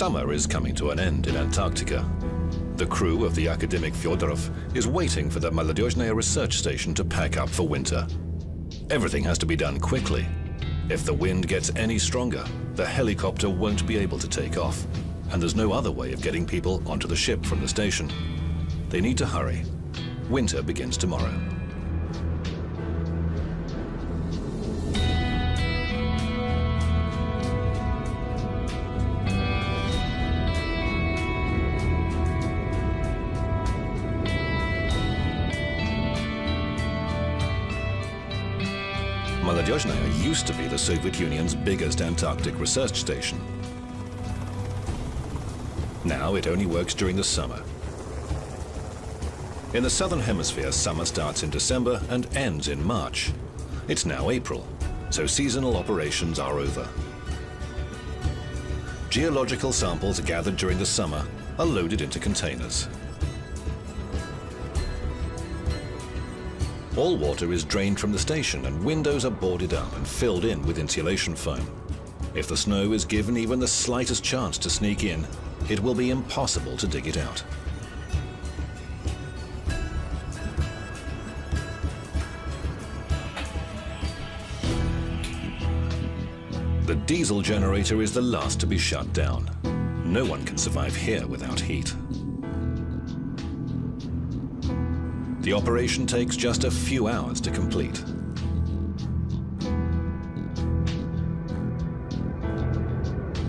Summer is coming to an end in Antarctica. The crew of the academic Fyodorov is waiting for the Молодежная research station to pack up for winter. Everything has to be done quickly. If the wind gets any stronger, the helicopter won't be able to take off, and there's no other way of getting people onto the ship from the station. They need to hurry. Winter begins tomorrow. Молодежная used to be the Soviet Union's biggest Antarctic research station. Now it only works during the summer. In the southern hemisphere, summer starts in December and ends in March. It's now April, so seasonal operations are over. Geological samples gathered during the summer are loaded into containers. All water is drained from the station and windows are boarded up and filled in with insulation foam. If the snow is given even the slightest chance to sneak in, it will be impossible to dig it out. The diesel generator is the last to be shut down. No one can survive here without heat. The operation takes just a few hours to complete.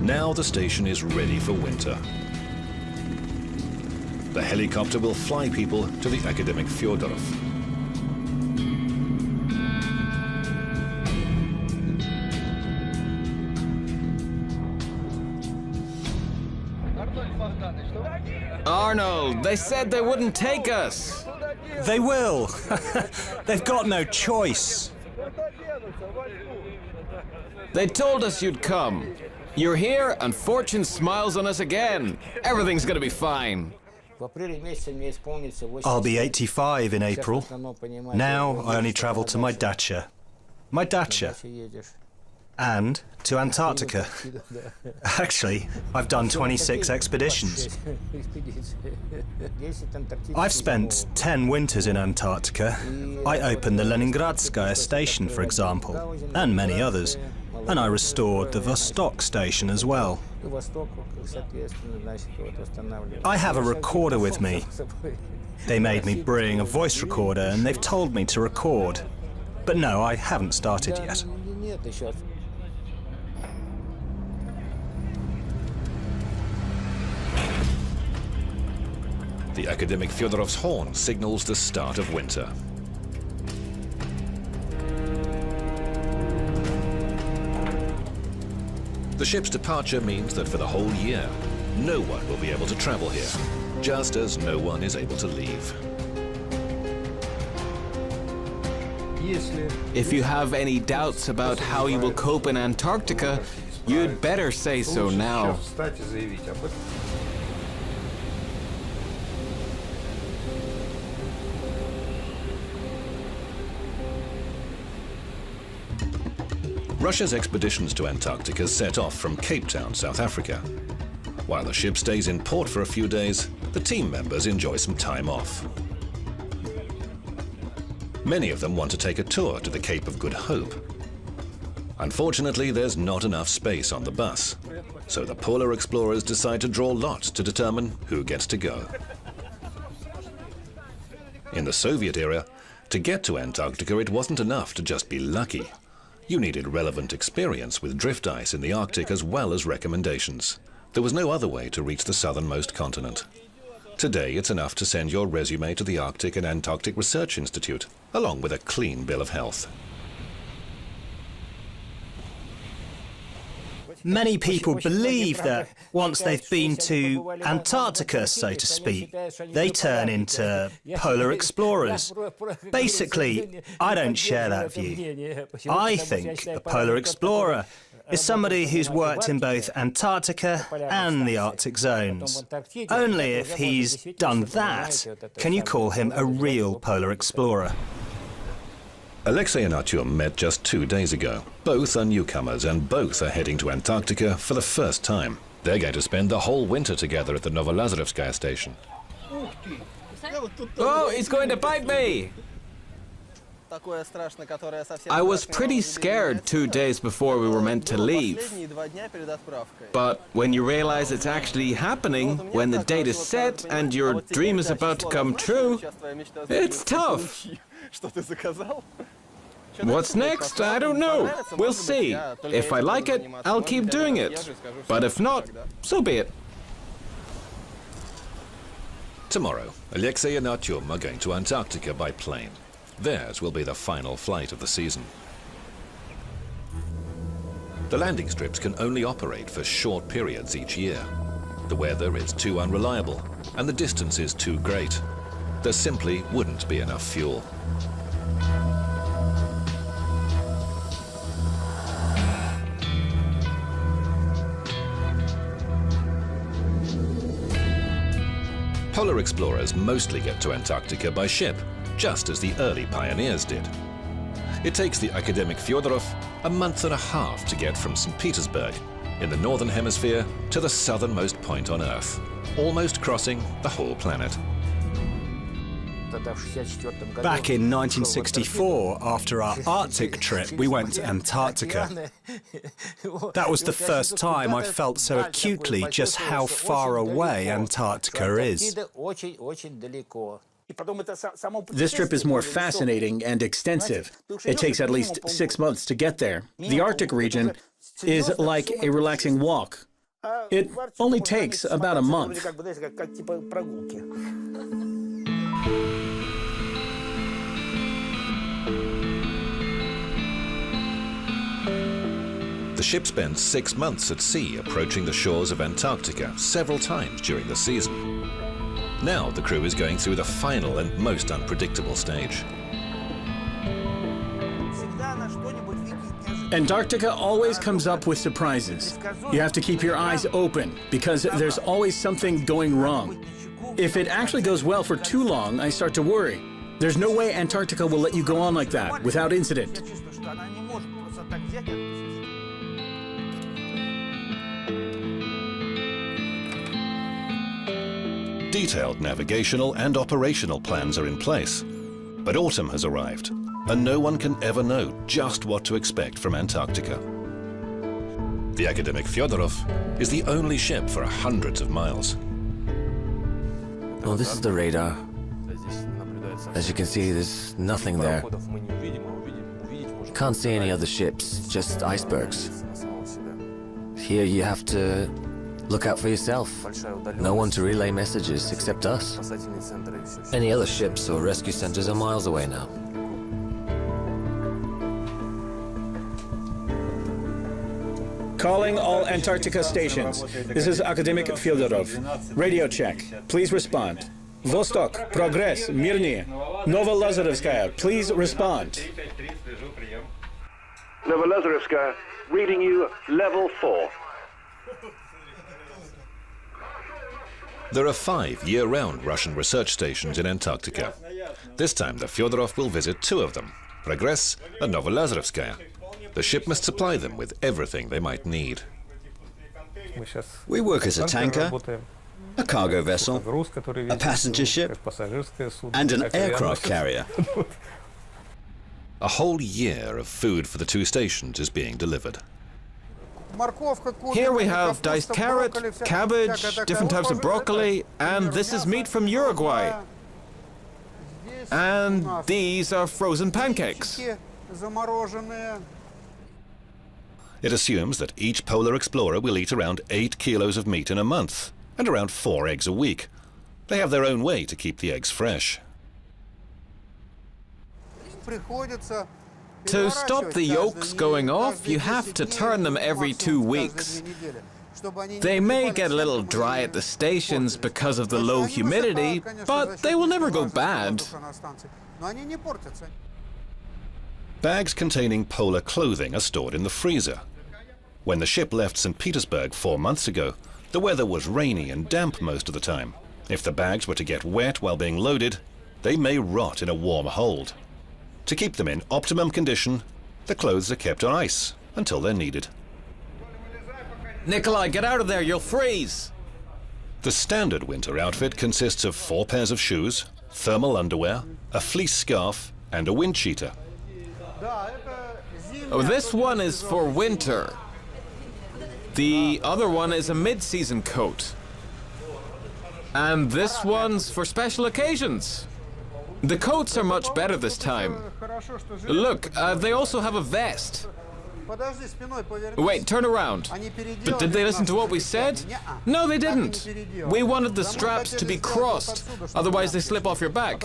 Now the station is ready for winter. The helicopter will fly people to the academic Fyodorov. Arnold, they said they wouldn't take us. They will. They've got no choice. They told us you'd come. You're here and fortune smiles on us again. Everything's gonna be fine. I'll be 85 in April. Now I only travel to my dacha. My dacha. And to Antarctica. Actually, I've done 26 expeditions. I've spent 10 winters in Antarctica. I opened the Leningradskaya station, for example, and many others. And I restored the Vostok station as well. I have a recorder with me. They made me bring a voice recorder and they've told me to record. But no, I haven't started yet. The academic Fyodorov's horn signals the start of winter. The ship's departure means that for the whole year, no one will be able to travel here, just as no one is able to leave. If you have any doubts about how you will cope in Antarctica, you'd better say so now. Russia's expeditions to Antarctica set off from Cape Town, South Africa. While the ship stays in port for a few days, the team members enjoy some time off. Many of them want to take a tour to the Cape of Good Hope. Unfortunately, there's not enough space on the bus, so the polar explorers decide to draw lots to determine who gets to go. In the Soviet era, to get to Antarctica, it wasn't enough to just be lucky. You needed relevant experience with drift ice in the Arctic as well as recommendations. There was no other way to reach the southernmost continent. Today, it's enough to send your resume to the Arctic and Antarctic Research Institute, along with a clean bill of health. Many people believe that once they've been to Antarctica, so to speak, they turn into polar explorers. Basically, I don't share that view. I think a polar explorer is somebody who's worked in both Antarctica and the Arctic zones. Only if he's done that can you call him a real polar explorer. Alexei and Artyom met just 2 days ago. Both are newcomers and both are heading to Antarctica for the first time. They're going to spend the whole winter together at the Novolazarevskaya station. Oh, he's going to bite me! I was pretty scared 2 days before we were meant to leave. But when you realize it's actually happening, when the date is set and your dream is about to come true, it's tough. What's next? I don't know. We'll see. If I like it, I'll keep doing it. But if not, so be it. Tomorrow, Alexei and Artyom are going to Antarctica by plane. Theirs will be the final flight of the season. The landing strips can only operate for short periods each year. The weather is too unreliable, and the distance is too great. There simply wouldn't be enough fuel. Polar explorers mostly get to Antarctica by ship, just as the early pioneers did. It takes the academic Fyodorov a month and a half to get from St. Petersburg in the northern hemisphere to the southernmost point on Earth, almost crossing the whole planet. Back in 1964, after our Arctic trip, we went to Antarctica. That was the first time I felt so acutely just how far away Antarctica is. This trip is more fascinating and extensive. It takes at least 6 months to get there. The Arctic region is like a relaxing walk. It only takes about a month. The ship spends 6 months at sea approaching the shores of Antarctica several times during the season. Now the crew is going through the final and most unpredictable stage. Antarctica always comes up with surprises. You have to keep your eyes open because there's always something going wrong. If it actually goes well for too long, I start to worry. There's no way Antarctica will let you go on like that without incident. Detailed navigational and operational plans are in place, but autumn has arrived, and no one can ever know just what to expect from Antarctica. The academic Fyodorov is the only ship for hundreds of miles. Well, this is the radar. As you can see, there's nothing there. Can't see any other ships, just icebergs. Here you have to look out for yourself. No one to relay messages except us. Any other ships or rescue centers are miles away now. Calling all Antarctica stations. This is Academic Fyodorov. Radio check. Please respond. Vostok, Progress, Mirny, Novolazarevskaya, please respond. Novolazarevskaya, reading you level 4. There are 5 year-round Russian research stations in Antarctica. This time the Fyodorov will visit 2 of them, Progress and Novolazarevskaya. The ship must supply them with everything they might need. We work as a tanker, a cargo vessel, a passenger ship, and an aircraft carrier. A whole year of food for the 2 stations is being delivered. Here we have diced carrot, cabbage, different types of broccoli, and this is meat from Uruguay. And these are frozen pancakes. It assumes that each polar explorer will eat around 8 kilos of meat in a month and around 4 eggs a week. They have their own way to keep the eggs fresh. To stop the yolks going off, you have to turn them every 2 weeks. They may get a little dry at the stations because of the low humidity, but they will never go bad. Bags containing polar clothing are stored in the freezer. When the ship left St. Petersburg 4 months ago, the weather was rainy and damp most of the time. If the bags were to get wet while being loaded, they may rot in a warm hold. To keep them in optimum condition, the clothes are kept on ice until they're needed. Nikolai, get out of there, you'll freeze! The standard winter outfit consists of 4 pairs of shoes, thermal underwear, a fleece scarf, and a wind cheater. Oh, this one is for winter. The other one is a mid-season coat. And this one's for special occasions. The coats are much better this time. Look, they also have a vest. Wait, turn around. But did they listen to what we said? No, they didn't. We wanted the straps to be crossed, otherwise they slip off your back.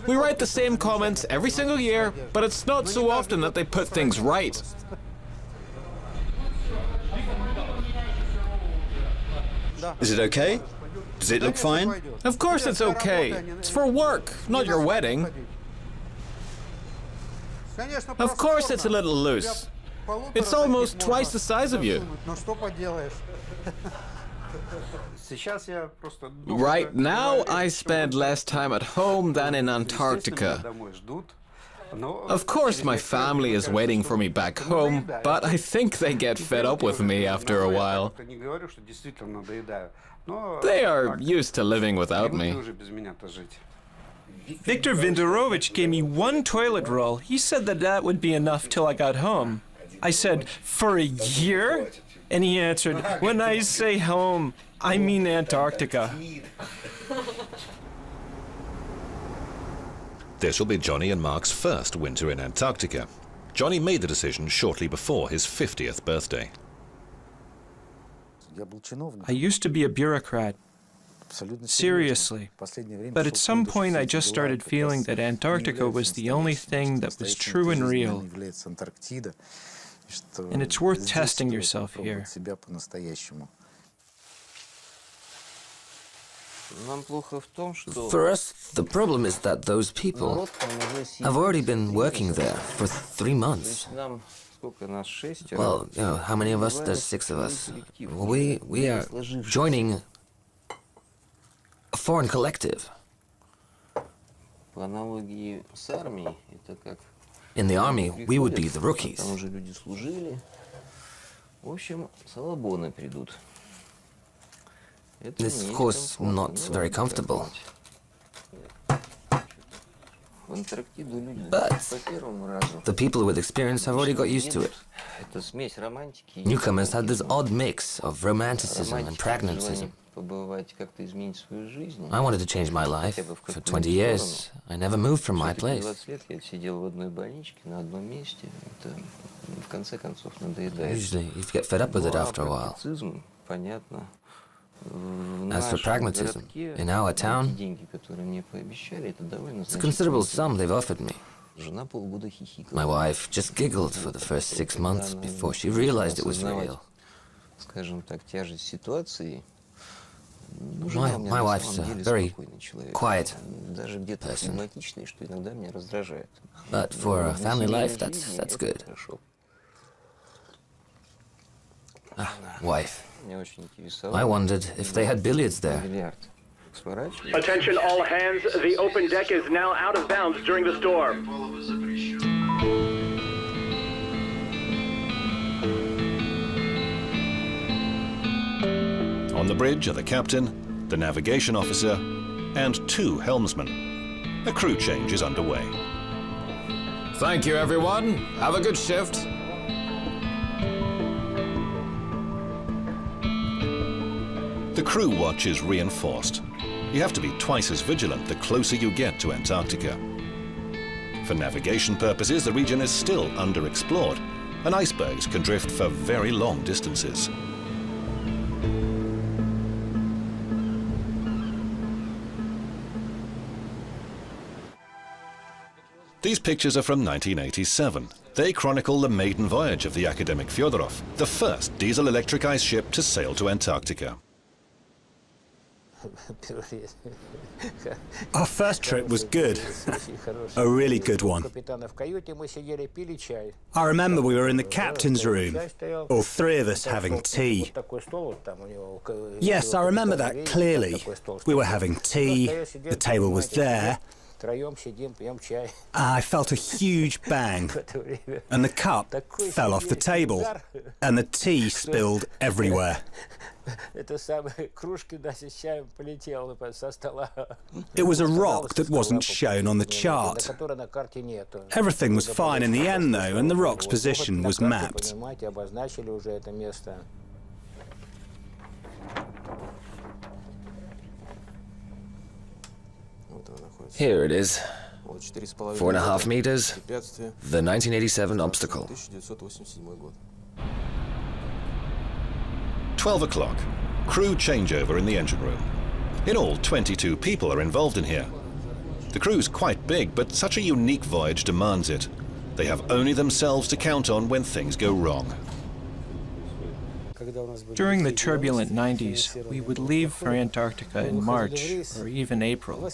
We write the same comments every single year, but it's not so often that they put things right. Is it okay? Does it look fine? Of course it's okay. It's for work, not your wedding. Of course it's a little loose. It's almost twice the size of you. Right now, I spend less time at home than in Antarctica. Of course, my family is waiting for me back home, but I think they get fed up with me after a while. They are used to living without me. Viktor Vindorovich gave me 1 toilet roll. He said that that would be enough till I got home. I said, for a year? And he answered, when I say home, I mean Antarctica. This will be Johnny and Mark's first winter in Antarctica. Johnny made the decision shortly before his 50th birthday. I used to be a bureaucrat. Seriously. But at some point I just started feeling that Antarctica was the only thing that was true and real. And it's worth testing yourself here. For us, the problem is that those people have already been working there for 3 months. Well, you know, how many of us? There's 6 of us. We are joining a foreign collective. In the army, we would be the rookies. It's, of course, not very comfortable. But the people with experience have already got used to it. Newcomers had this odd mix of romanticism and pragmatism. I wanted to change my life. For 20 years, I never moved from my place. Usually, you get fed up with it after a while. As for pragmatism, in our town, it's a considerable sum they've offered me. My wife just giggled for the first 6 months before she realized it was real. My wife's a very quiet person. But for a family life, that's good. Wife. I wondered if they had billiards there. Attention all hands, the open deck is now out of bounds during the storm. On the bridge are the captain, the navigation officer, and 2 helmsmen. A crew change is underway. Thank you, everyone. Have a good shift. The crew watch is reinforced. You have to be twice as vigilant the closer you get to Antarctica. For navigation purposes, the region is still underexplored, and icebergs can drift for very long distances. These pictures are from 1987. They chronicle the maiden voyage of the academic Fyodorov, the first diesel-electric ice ship to sail to Antarctica. Our first trip was good. A really good one. I remember we were in the captain's room, all 3 of us having tea. Yes, I remember that clearly. We were having tea, the table was there, I felt a huge bang, and the cup fell off the table, and the tea spilled everywhere. It was a rock that wasn't shown on the chart. Everything was fine in the end, though, and the rock's position was mapped. Here it is. 4.5 meters. The 1987 obstacle. 12 o'clock. Crew changeover in the engine room. In all, 22 people are involved in here. The crew's quite big, but such a unique voyage demands it. They have only themselves to count on when things go wrong. During the turbulent 90s, we would leave for Antarctica in March or even April.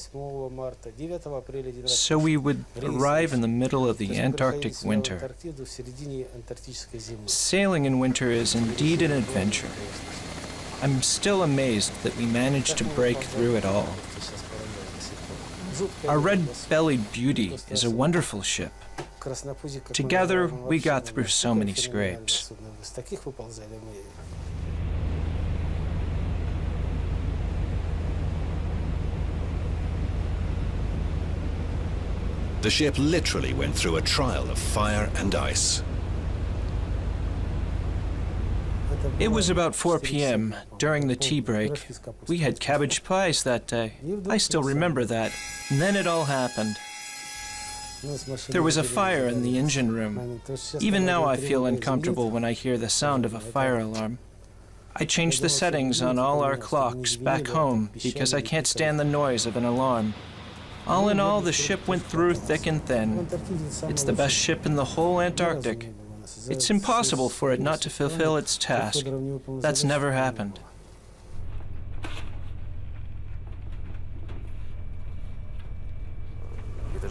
So we would arrive in the middle of the Antarctic winter. Sailing in winter is indeed an adventure. I'm still amazed that we managed to break through it all. Our red-bellied beauty is a wonderful ship. Together, we got through so many scrapes. The ship literally went through a trial of fire and ice. It was about 4 p.m. during the tea break. We had cabbage pies that day. I still remember that. And then it all happened. There was a fire in the engine room. Even now I feel uncomfortable when I hear the sound of a fire alarm. I changed the settings on all our clocks back home because I can't stand the noise of an alarm. All in all, the ship went through thick and thin. It's the best ship in the whole Antarctic. It's impossible for it not to fulfill its task. That's never happened.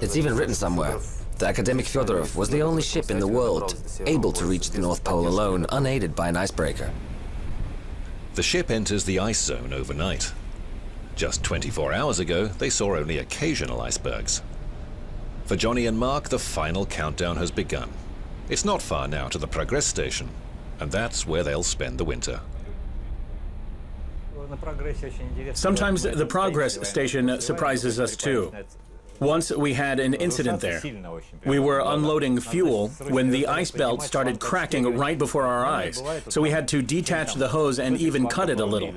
It's even written somewhere. The academic Fyodorov was the only ship in the world able to reach the North Pole alone, unaided by an icebreaker. The ship enters the ice zone overnight. Just 24 hours ago, they saw only occasional icebergs. For Johnny and Mark, the final countdown has begun. It's not far now to the Progress Station, and that's where they'll spend the winter. Sometimes the Progress Station surprises us too. Once we had an incident there. We were unloading fuel when the ice belt started cracking right before our eyes, so we had to detach the hose and even cut it a little.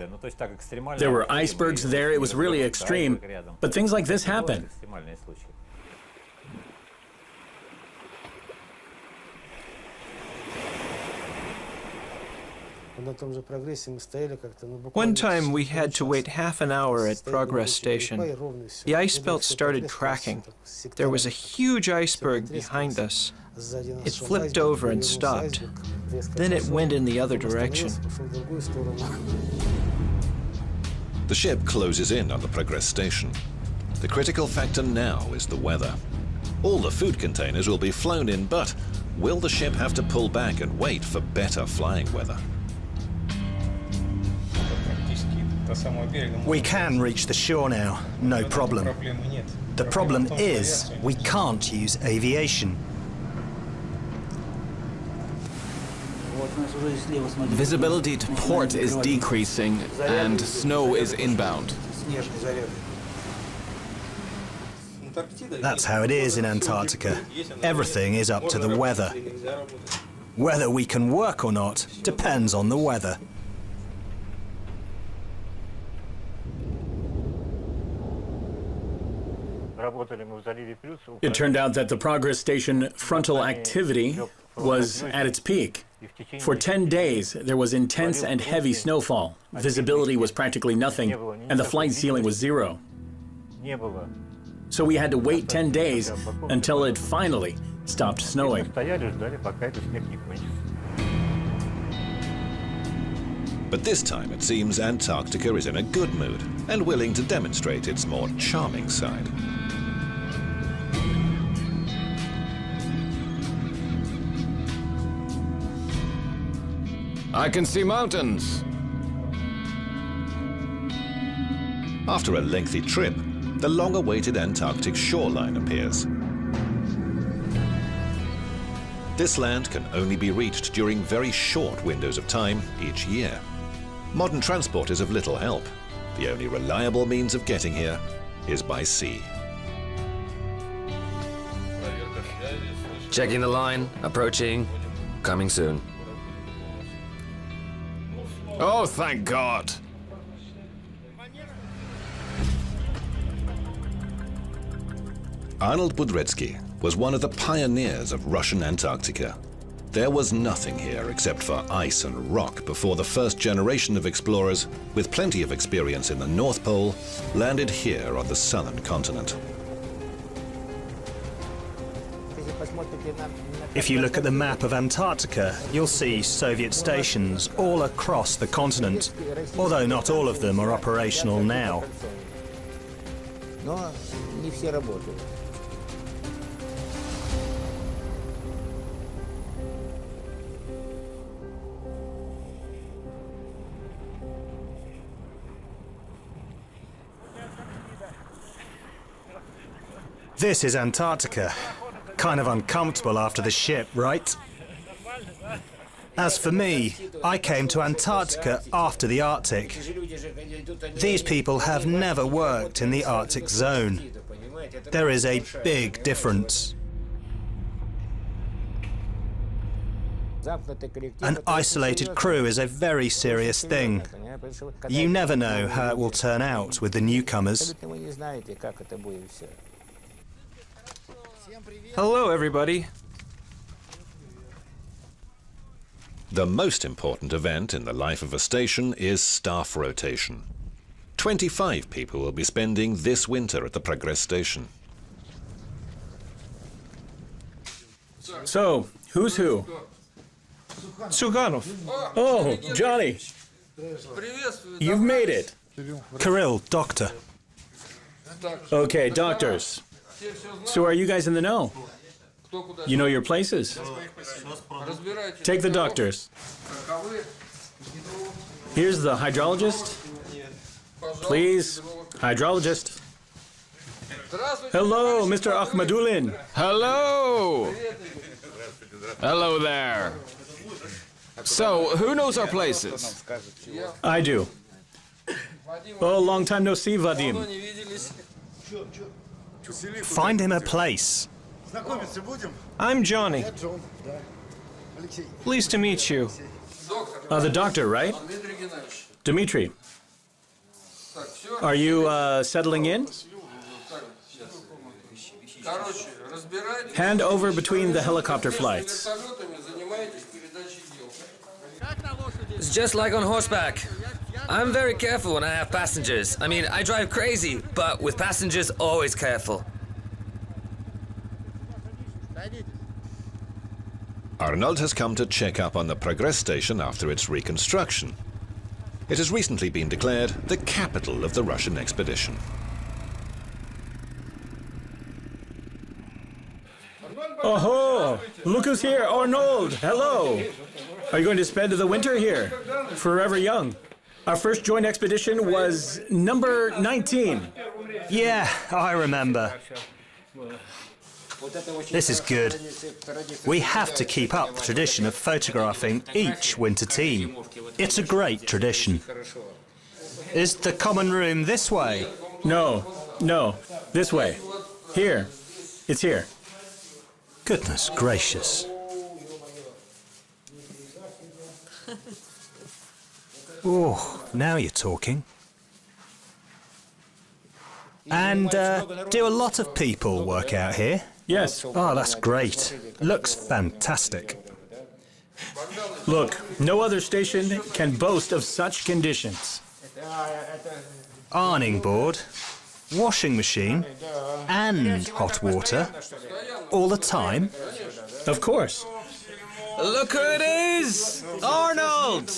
There were icebergs there, it was really extreme, but things like this happen. One time we had to wait half an hour at Progress Station. The ice belt started cracking. There was a huge iceberg behind us. It flipped over and stopped. Then it went in the other direction. The ship closes in on the Progress Station. The critical factor now is the weather. All the food containers will be flown in, but will the ship have to pull back and wait for better flying weather? We can reach the shore now, no problem. The problem is, we can't use aviation. Visibility to port is decreasing and snow is inbound. That's how it is in Antarctica. Everything is up to the weather. Whether we can work or not depends on the weather. It turned out that the Progress Station frontal activity was at its peak. For 10 days, there was intense and heavy snowfall. Visibility was practically nothing, and the flight ceiling was 0. So we had to wait 10 days until it finally stopped snowing. But this time it seems Antarctica is in a good mood and willing to demonstrate its more charming side. I can see mountains. After a lengthy trip, the long-awaited Antarctic shoreline appears. This land can only be reached during very short windows of time each year. Modern transport is of little help. The only reliable means of getting here is by sea. Checking the line, approaching, coming soon. Oh, thank God. Arnold Budrecki was one of the pioneers of Russian Antarctica. There was nothing here except for ice and rock before the first generation of explorers, with plenty of experience in the North Pole, landed here on the southern continent. If you look at the map of Antarctica, you'll see Soviet stations all across the continent, although not all of them are operational now. This is Antarctica. Kind of uncomfortable after the ship, right? As for me, I came to Antarctica after the Arctic. These people have never worked in the Arctic zone. There is a big difference. An isolated crew is a very serious thing. You never know how it will turn out with the newcomers. Hello, everybody. The most important event in the life of a station is staff rotation. 25 people will be spending this winter at the Progress station. So, who's who? Suganov. Oh, Johnny. You've made it. Kirill, doctor. Okay, doctors. So are you guys in the know? You know your places? Take the doctors. Here's the hydrologist. Please, hydrologist. Hello, Mr. Akhmadulin. Hello! Hello there. So, who knows our places? I do. Oh, long time no see, Vadim. Find him a place. I'm Johnny. Pleased to meet you. The doctor, right? Dmitri. Are you settling in? Hand over between the helicopter flights. It's just like on horseback. I'm very careful when I have passengers. I mean, I drive crazy, but with passengers, always careful. Arnold has come to check up on the Progress station after its reconstruction. It has recently been declared the capital of the Russian expedition. Oh, look who's here, Arnold. Hello. Are you going to spend the winter here? Forever young. Our first joint expedition was number 19. Yeah, I remember. This is good. We have to keep up the tradition of photographing each winter team. It's a great tradition. Is the common room this way? No, this way. Here. It's here. Goodness gracious. Oh, now you're talking. And do a lot of people work out here? Yes. Oh, that's great. Looks fantastic. Look, no other station can boast of such conditions. Ironing board, washing machine, and hot water. All the time? Of course. Look who it is! Arnold!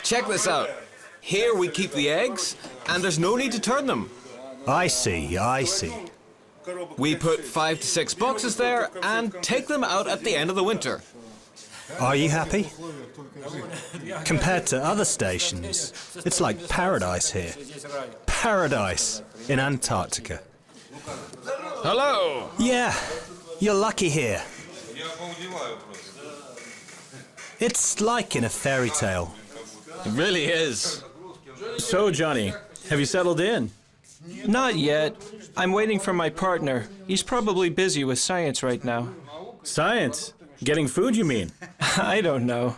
Check this out. Here we keep the eggs, and there's no need to turn them. I see, I see. We put 5 to 6 boxes there and take them out at the end of the winter. Are you happy? Compared to other stations, it's like paradise here. Paradise in Antarctica. Hello! Yeah, you're lucky here. It's like in a fairy tale. It really is. So, Johnny, have you settled in? Not yet. I'm waiting for my partner. He's probably busy with science right now. Science? Getting food, you mean? I don't know.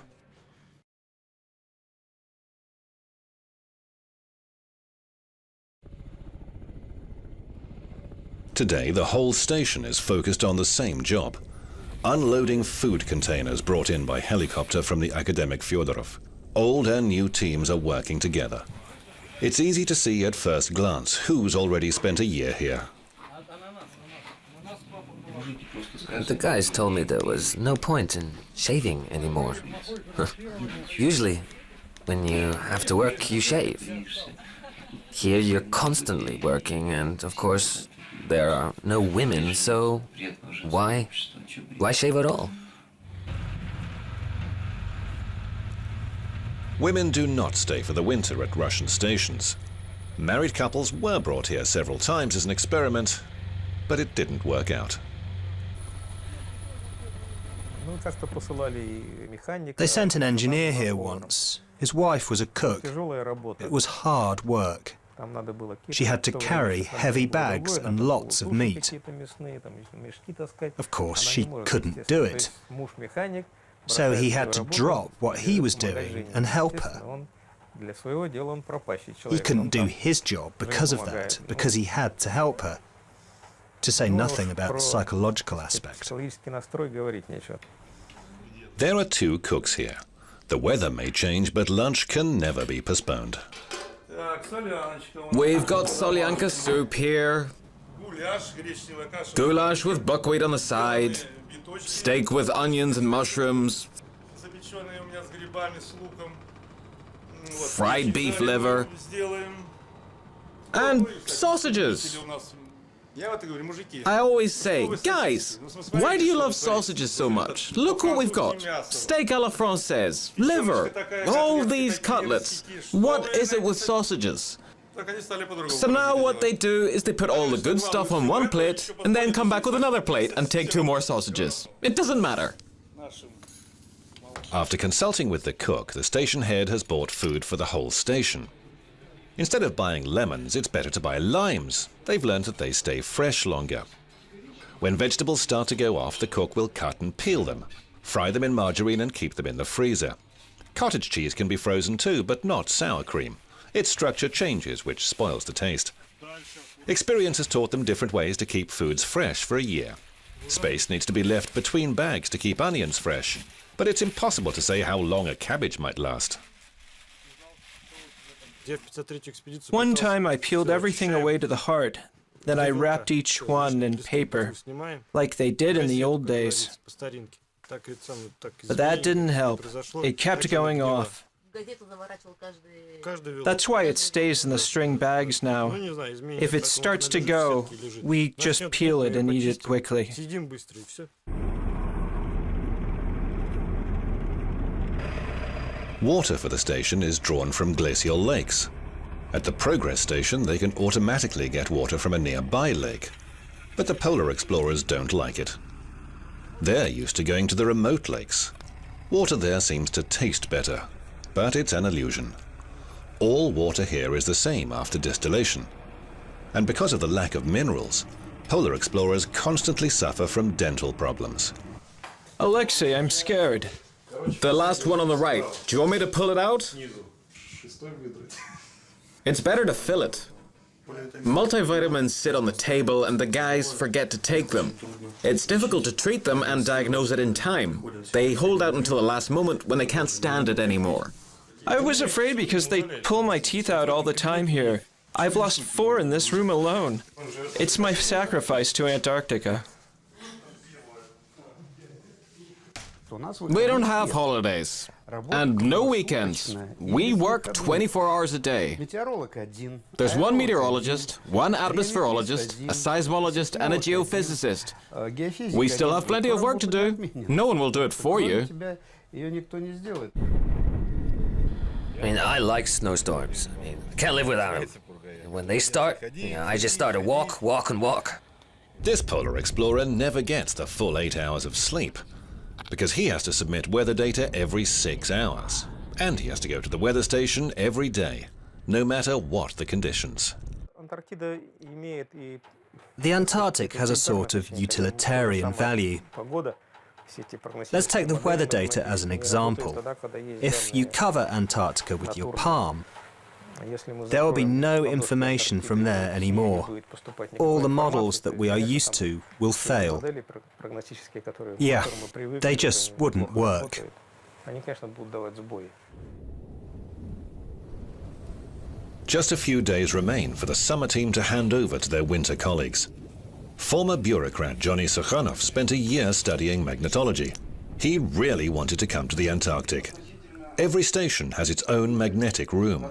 Today, the whole station is focused on the same job: unloading food containers brought in by helicopter from the academic Fyodorov. Old and new teams are working together. It's easy to see at first glance who's already spent a year here. The guys told me there was no point in shaving anymore. Usually, when you have to work, you shave. Here you're constantly working, and of course, there are no women, so why shave at all? Women do not stay for the winter at Russian stations. Married couples were brought here several times as an experiment, but it didn't work out. They sent an engineer here once. His wife was a cook. It was hard work. She had to carry heavy bags and lots of meat. Of course, she couldn't do it. So he had to drop what he was doing and help her. He couldn't do his job because of that, because he had to help her. To say nothing about the psychological aspect. There are 2 cooks here. The weather may change, but lunch can never be postponed. We've got solyanka soup here, goulash with buckwheat on the side, steak with onions and mushrooms, fried beef liver, and sausages. I always say, guys, why do you love sausages so much? Look what we've got. Steak à la française, liver, all these cutlets. What is it with sausages? So now what they do is they put all the good stuff on one plate and then come back with another plate and take 2 more sausages. It doesn't matter. After consulting with the cook, the station head has bought food for the whole station. Instead of buying lemons, it's better to buy limes. They've learned that they stay fresh longer. When vegetables start to go off, the cook will cut and peel them, fry them in margarine and keep them in the freezer. Cottage cheese can be frozen too, but not sour cream. Its structure changes, which spoils the taste. Experience has taught them different ways to keep foods fresh for a year. Space needs to be left between bags to keep onions fresh, but it's impossible to say how long a cabbage might last. One time I peeled everything away to the heart. Then I wrapped each one in paper, like they did in the old days. But that didn't help. It kept going off. That's why it stays in the string bags now. If it starts to go, we just peel it and eat it quickly. Water for the station is drawn from glacial lakes. At the Progress station, they can automatically get water from a nearby lake. But the polar explorers don't like it. They're used to going to the remote lakes. Water there seems to taste better, but it's an illusion. All water here is the same after distillation. And because of the lack of minerals, polar explorers constantly suffer from dental problems. Alexei, I'm scared. The last one on the right. Do you want me to pull it out? It's better to fill it. Multivitamins sit on the table and the guys forget to take them. It's difficult to treat them and diagnose it in time. They hold out until the last moment when they can't stand it anymore. I was afraid because they pull my teeth out all the time here. I've lost 4 in this room alone. It's my sacrifice to Antarctica. We don't have holidays. And no weekends. We work 24 hours a day. There's one meteorologist, one atmospherologist, a seismologist, and a geophysicist. We still have plenty of work to do. No one will do it for you. I mean, I like snowstorms. I mean, I can't live without them. And when they start, I just start to walk, walk, and walk. This polar explorer never gets the full 8 hours of sleep, because he has to submit weather data every 6 hours. And he has to go to the weather station every day, no matter what the conditions. The Antarctic has a sort of utilitarian value. Let's take the weather data as an example. If you cover Antarctica with your palm, there will be no information from there anymore. All the models that we are used to will fail. Yeah, they just wouldn't work. Just a few days remain for the summer team to hand over to their winter colleagues. Former bureaucrat Johnny Sukhanov spent a year studying magnetology. He really wanted to come to the Antarctic. Every station has its own magnetic room.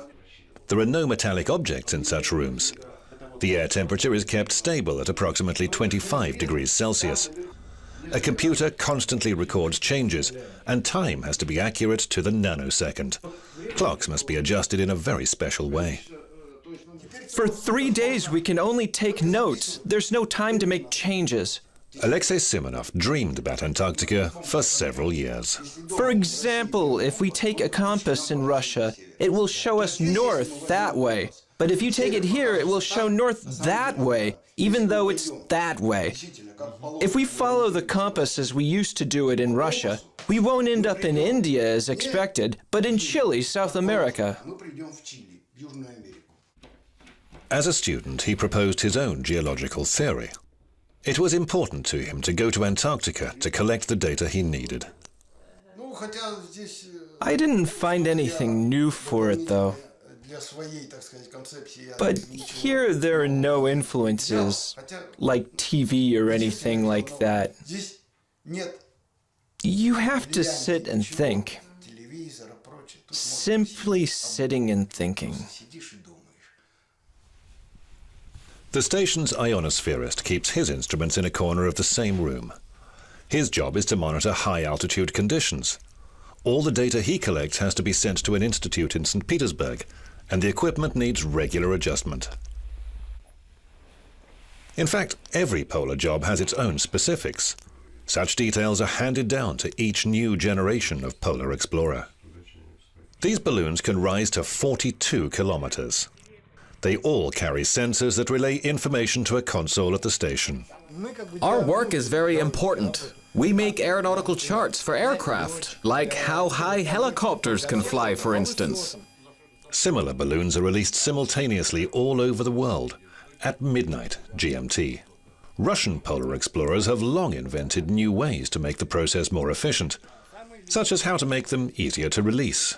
There are no metallic objects in such rooms. The air temperature is kept stable at approximately 25 degrees Celsius. A computer constantly records changes, and time has to be accurate to the nanosecond. Clocks must be adjusted in a very special way. For 3 days, we can only take notes. There's no time to make changes. Alexei Simonov dreamed about Antarctica for several years. For example, if we take a compass in Russia, it will show us north that way. But if you take it here, it will show north that way, even though it's that way. If we follow the compass as we used to do it in Russia, we won't end up in India as expected, but in Chile, South America. As a student, he proposed his own geological theory. It was important to him to go to Antarctica to collect the data he needed. I didn't find anything new for it, though. But here there are no influences, like TV or anything like that. You have to sit and think. Simply sitting and thinking. The station's ionospherist keeps his instruments in a corner of the same room. His job is to monitor high-altitude conditions. All the data he collects has to be sent to an institute in St. Petersburg, and the equipment needs regular adjustment. In fact, every polar job has its own specifics. Such details are handed down to each new generation of polar explorer. These balloons can rise to 42 kilometers. They all carry sensors that relay information to a console at the station. Our work is very important. We make aeronautical charts for aircraft, like how high helicopters can fly, for instance. Similar balloons are released simultaneously all over the world, at midnight GMT. Russian polar explorers have long invented new ways to make the process more efficient, such as how to make them easier to release.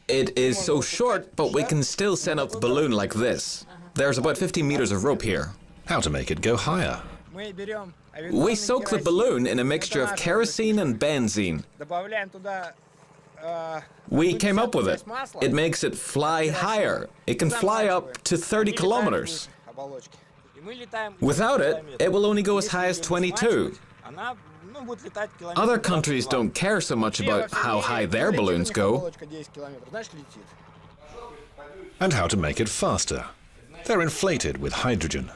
It is so short, but we can still send up the balloon like this. There's about 50 meters of rope here. How to make it go higher. We soak the balloon in a mixture of kerosene and benzene. We came up with it. It makes it fly higher. It can fly up to 30 kilometers. Without it, it will only go as high as 22. Other countries don't care so much about how high their balloons go. And how to make it faster. They're inflated with hydrogen.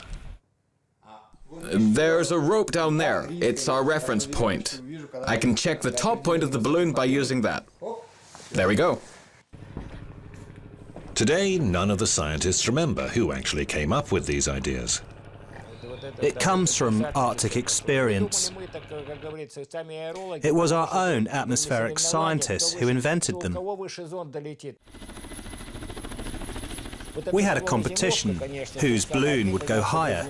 There's a rope down there. It's our reference point. I can check the top point of the balloon by using that. There we go. Today, none of the scientists remember who actually came up with these ideas. It comes from Arctic experience. It was our own atmospheric scientists who invented them. We had a competition whose balloon would go higher.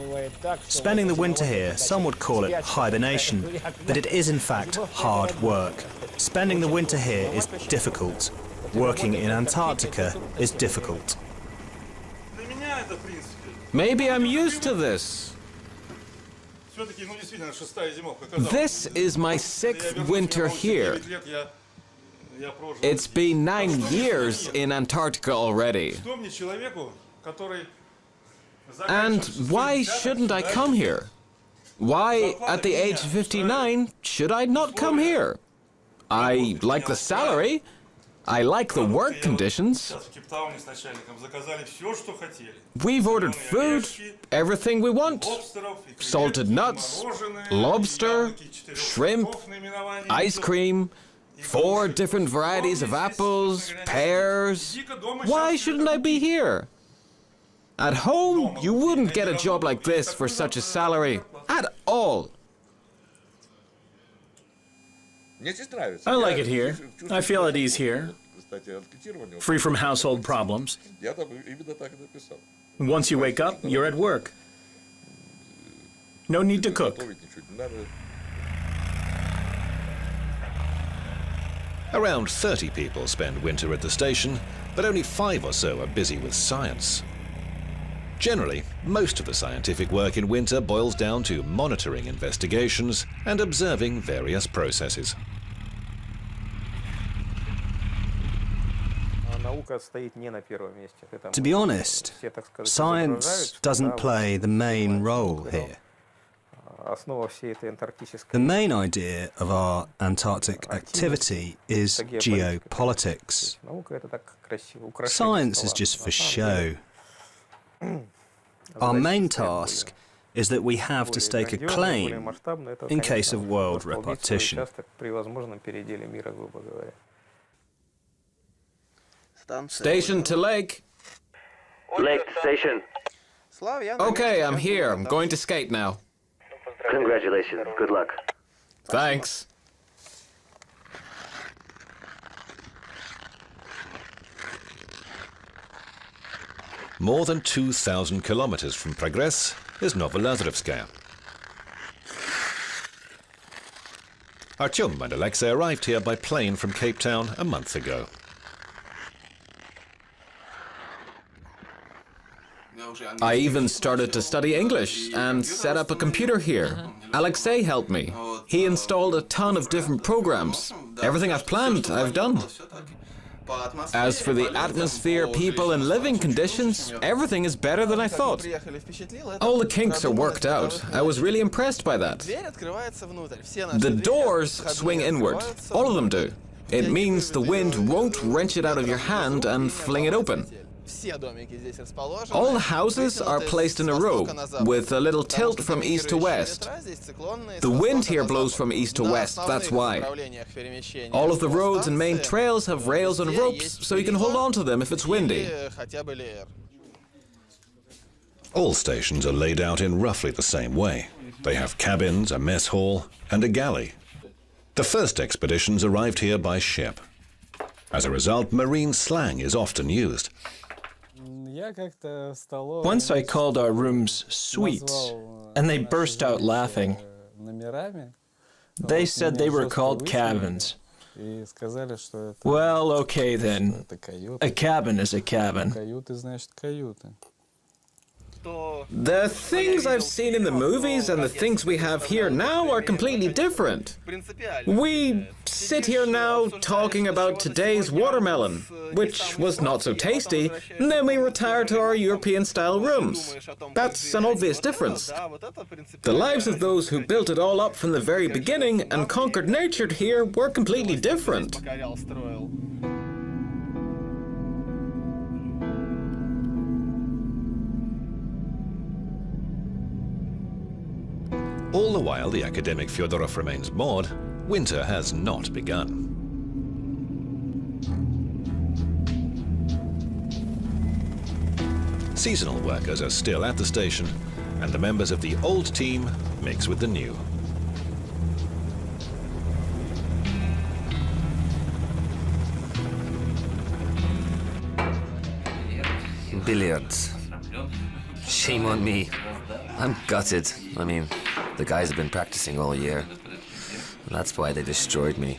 Spending the winter here, some would call it hibernation, but it is in fact hard work. Spending the winter here is difficult. Working in Antarctica is difficult. Maybe I'm used to this. This is my 6th winter here. It's been 9 years in Antarctica already. And why shouldn't I come here? Why, at the age of 59, should I not come here? I like the salary. I like the work conditions. We've ordered food, everything we want. Salted nuts, lobster, shrimp, ice cream, 4 different varieties of apples, pears. Why shouldn't I be here? At home, you wouldn't get a job like this for such a salary. At all. I like it here. I feel at ease here. Free from household problems. Once you wake up, you're at work. No need to cook. Around 30 people spend winter at the station, but only 5 or so are busy with science. Generally, most of the scientific work in winter boils down to monitoring investigations and observing various processes. To be honest, science doesn't play the main role here. The main idea of our Antarctic activity is geopolitics. Science is just for show. Our main task is that we have to stake a claim in case of world repartition. Station to Lake. Lake Station. Okay, I'm here. I'm going to skate now. Congratulations. Good luck. Thanks. More than 2,000 kilometers from Progress is Novolazarevskaya. Artyom and Alexei arrived here by plane from Cape Town a month ago. I even started to study English and set up a computer here. Alexei helped me. He installed a ton of different programs. Everything I've planned, I've done. As for the atmosphere, people and living conditions, everything is better than I thought. All the kinks are worked out. I was really impressed by that. The doors swing inward. All of them do. It means the wind won't wrench it out of your hand and fling it open. All the houses are placed in a row, with a little tilt from east to west. The wind here blows from east to west, that's why. All of the roads and main trails have rails and ropes, so you can hold on to them if it's windy. All stations are laid out in roughly the same way. They have cabins, a mess hall, and a galley. The first expeditions arrived here by ship. As a result, marine slang is often used. Once I called our rooms suites, and they burst out laughing. They said they were called cabins. Well, okay then. A cabin is a cabin. The things I've seen in the movies and the things we have here now are completely different. We sit here now talking about today's watermelon, which was not so tasty, and then we retire to our European-style rooms. That's an obvious difference. The lives of those who built it all up from the very beginning and conquered nature here were completely different. All the while the academic Fyodorov remains moored, winter has not begun. Seasonal workers are still at the station, and the members of the old team mix with the new. Billiards. Shame on me. I'm gutted. I mean, the guys have been practicing all year. That's why they destroyed me.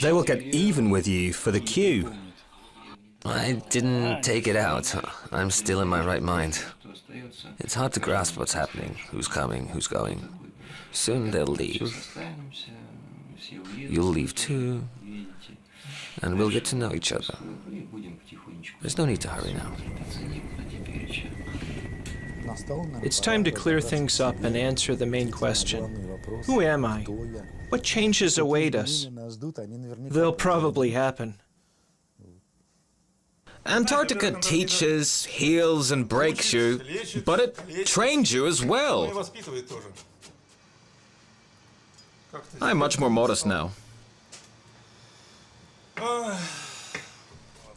They will get even with you for the cue. I didn't take it out. I'm still in my right mind. It's hard to grasp what's happening, who's coming, who's going. Soon they'll leave. You'll leave too. And we'll get to know each other. There's no need to hurry now. It's time to clear things up and answer the main question. Who am I? What changes await us? They'll probably happen. Antarctica teaches, heals, and breaks you, but it trains you as well. I'm much more modest now.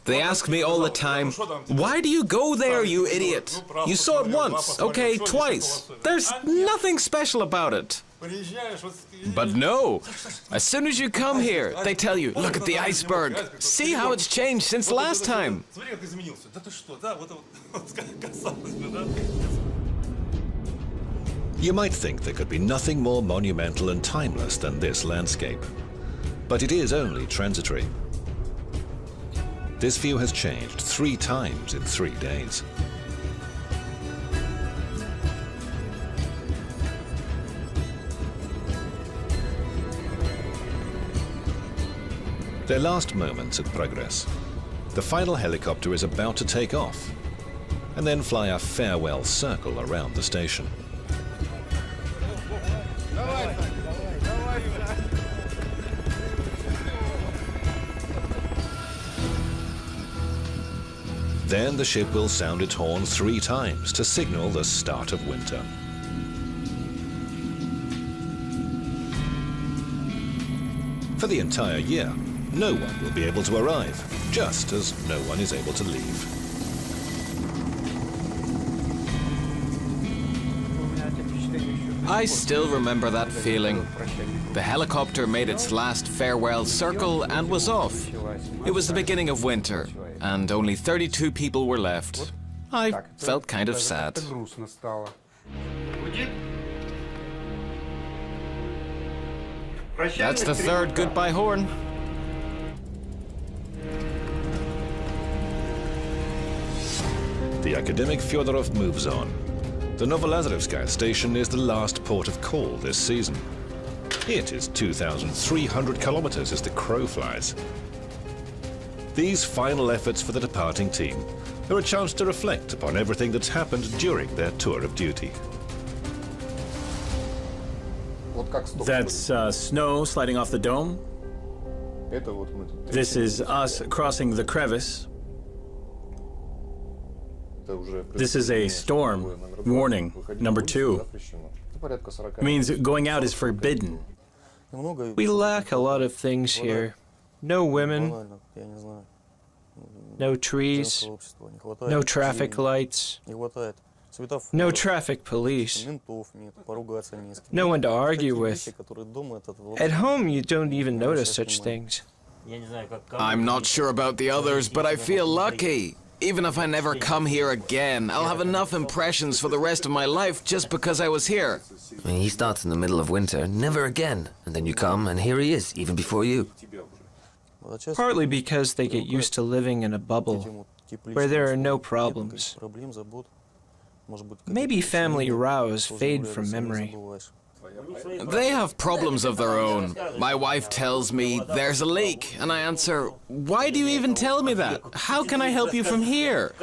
They ask me all the time, why do you go there, you idiot? You saw it once, okay, twice. There's nothing special about it. But no, as soon as you come here, they tell you, look at the iceberg. See how it's changed since last time. You might think there could be nothing more monumental and timeless than this landscape. But it is only transitory. This view has changed 3 times in 3 days. Their last moments of progress. The final helicopter is about to take off and then fly a farewell circle around the station. Then the ship will sound its horn 3 times to signal the start of winter. For the entire year, no one will be able to arrive, just as no one is able to leave. I still remember that feeling. The helicopter made its last farewell circle and was off. It was the beginning of winter, and only 32 people were left. I felt kind of sad. That's the 3rd goodbye horn. The academic Fyodorov moves on. The Novolazarevskaya station is the last port of call this season. It is 2,300 kilometers as the crow flies. These final efforts for the departing team are a chance to reflect upon everything that's happened during their tour of duty. That's snow sliding off the dome. This is us crossing the crevice. This is a storm warning, number 2. It means going out is forbidden. We lack a lot of things here. No women, no trees, no traffic lights, no traffic police, no one to argue with. At home, you don't even notice such things. I'm not sure about the others, but I feel lucky. Even if I never come here again, I'll have enough impressions for the rest of my life just because I was here. I mean, he starts in the middle of winter, never again. And then you come, and here he is, even before you. Partly because they get used to living in a bubble, where there are no problems. Maybe family rows fade from memory. They have problems of their own. My wife tells me, there's a leak, and I answer, why do you even tell me that? How can I help you from here?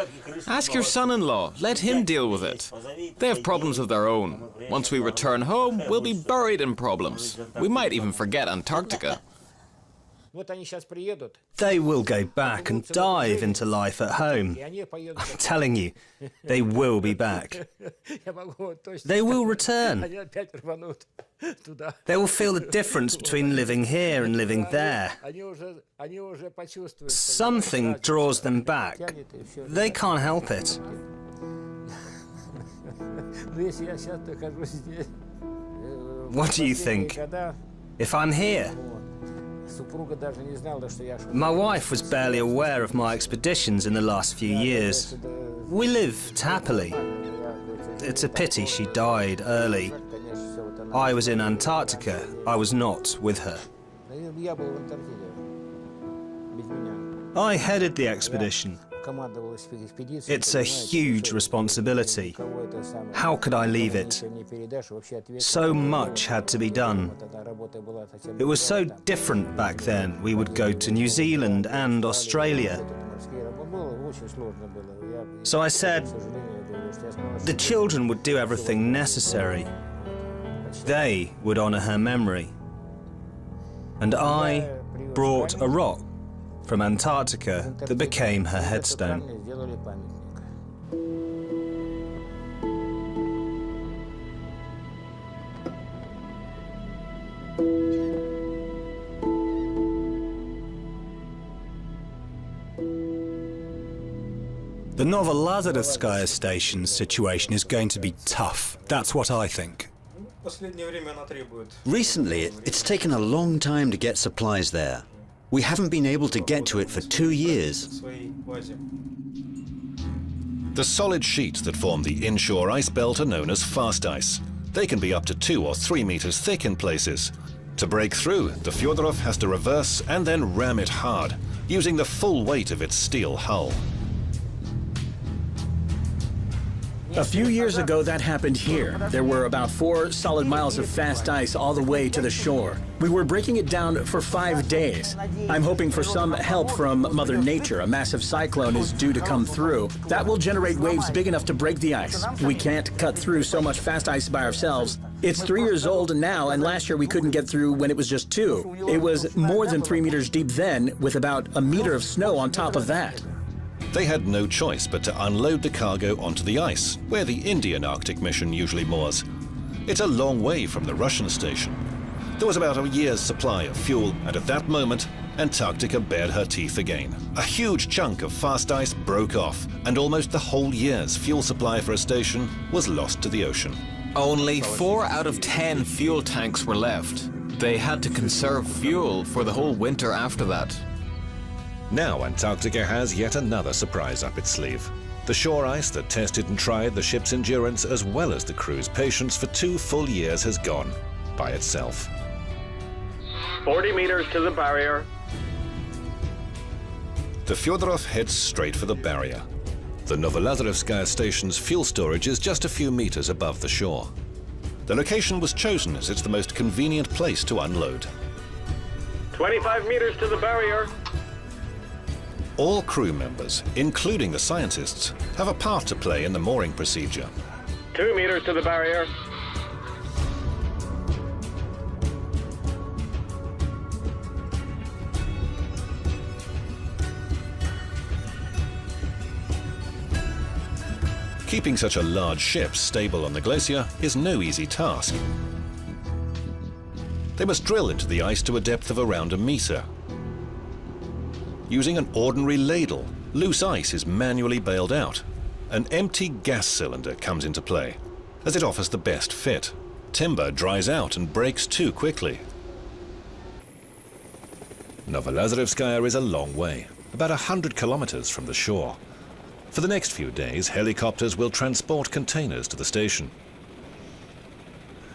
Ask your son-in-law, let him deal with it. They have problems of their own. Once we return home, we'll be buried in problems. We might even forget Antarctica. They will go back and dive into life at home. I'm telling you, they will be back. They will return. They will feel the difference between living here and living there. Something draws them back. They can't help it. What do you think? If I'm here? My wife was barely aware of my expeditions in the last few years. We lived happily. It's a pity she died early. I was in Antarctica. I was not with her. I headed the expedition. It's a huge responsibility. How could I leave it? So much had to be done. It was so different back then. We would go to New Zealand and Australia. So I said, the children would do everything necessary. They would honor her memory. And I brought a rock from Antarctica that became her headstone. The Novolazarevskaya station's situation is going to be tough. That's what I think. Recently, it's taken a long time to get supplies there. We haven't been able to get to it for 2 years. The solid sheets that form the inshore ice belt are known as fast ice. They can be up to 2 or 3 meters thick in places. To break through, the Fyodorov has to reverse and then ram it hard, using the full weight of its steel hull. A few years ago, that happened here. There were about 4 solid miles of fast ice all the way to the shore. We were breaking it down for 5 days. I'm hoping for some help from Mother Nature. A massive cyclone is due to come through. That will generate waves big enough to break the ice. We can't cut through so much fast ice by ourselves. It's 3 years old now, and last year we couldn't get through when it was just 2. It was more than 3 meters deep then, with about a meter of snow on top of that. They had no choice but to unload the cargo onto the ice, where the Indian Arctic mission usually moors. It's a long way from the Russian station. There was about a year's supply of fuel, and at that moment, Antarctica bared her teeth again. A huge chunk of fast ice broke off, and almost the whole year's fuel supply for a station was lost to the ocean. Only 4 out of 10 fuel tanks were left. They had to conserve fuel for the whole winter after that. Now Antarctica has yet another surprise up its sleeve. The shore ice that tested and tried the ship's endurance as well as the crew's patience for 2 full years has gone by itself. 40 meters to the barrier. The Fyodorov heads straight for the barrier. The Novolazarevskaya station's fuel storage is just a few meters above the shore. The location was chosen as it's the most convenient place to unload. 25 meters to the barrier. All crew members, including the scientists, have a part to play in the mooring procedure. 2 meters to the barrier. Keeping such a large ship stable on the glacier is no easy task. They must drill into the ice to a depth of around 1 meter. Using an ordinary ladle, loose ice is manually bailed out. An empty gas cylinder comes into play, as it offers the best fit. Timber dries out and breaks too quickly. Novolazarevskaya is a long way, about 100 kilometers from the shore. For the next few days, helicopters will transport containers to the station.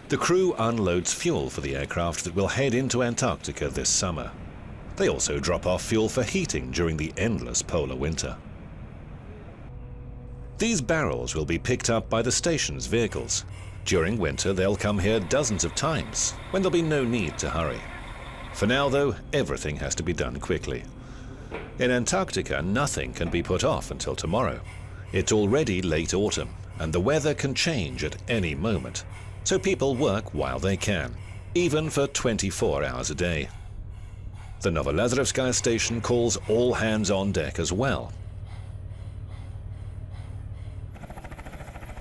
The crew unloads fuel for the aircraft that will head into Antarctica this summer. They also drop off fuel for heating during the endless polar winter. These barrels will be picked up by the station's vehicles. During winter, they'll come here dozens of times, when there'll be no need to hurry. For now, though, everything has to be done quickly. In Antarctica, nothing can be put off until tomorrow. It's already late autumn, and the weather can change at any moment. So people work while they can, even for 24 hours a day. The Novolazarevskaya station calls all hands on deck as well.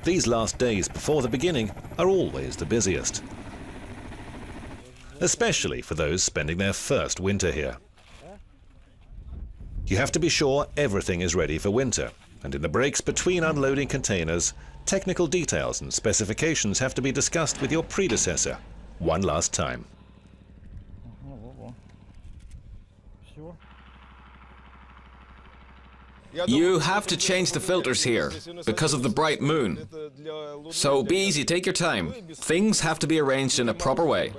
These last days before the beginning are always the busiest, especially for those spending their first winter here. You have to be sure everything is ready for winter, and in the breaks between unloading containers, technical details and specifications have to be discussed with your predecessor one last time. You have to change the filters here, because of the bright moon. So be easy, take your time. Things have to be arranged in a proper way.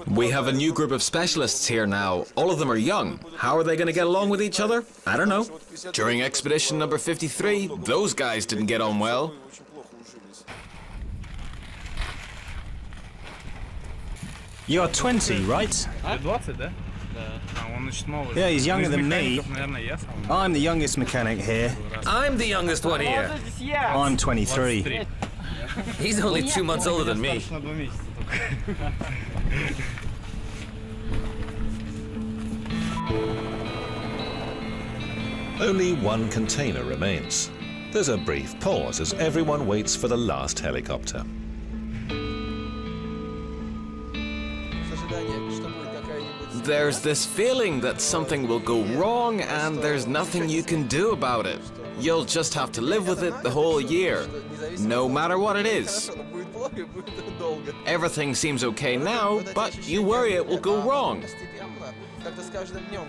We have a new group of specialists here now. All of them are young. How are they going to get along with each other? I don't know. During expedition number 53, those guys didn't get on well. You're 20, right? Yeah, he's younger than me. I'm the youngest mechanic here. I'm the youngest one here. I'm 23. He's only 2 months older than me. Only one container remains. There's a brief pause as everyone waits for the last helicopter. There's this feeling that something will go wrong and there's nothing you can do about it. You'll just have to live with it the whole year, no matter what it is. Everything seems okay now, but you worry it will go wrong.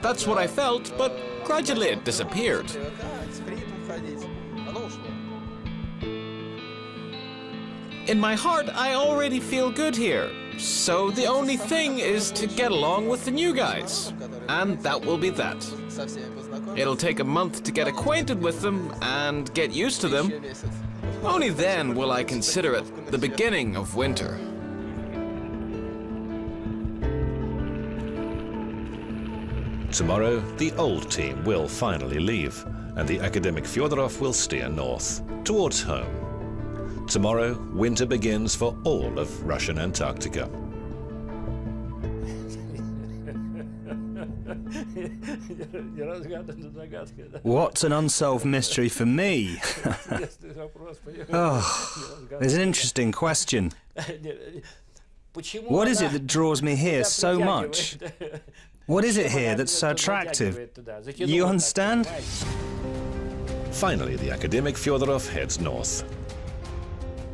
That's what I felt, but gradually it disappeared. In my heart, I already feel good here. So the only thing is to get along with the new guys. And that will be that. It'll take a month to get acquainted with them and get used to them. Only then will I consider it the beginning of winter. Tomorrow, the old team will finally leave, and the academic Fyodorov will steer north, towards home. Tomorrow, winter begins for all of Russian Antarctica. What an unsolved mystery for me. Oh, it's an interesting question. What is it that draws me here so much? What is it here that's so attractive? You understand? Finally, the academic Fyodorov heads north.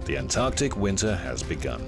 The Antarctic winter has begun.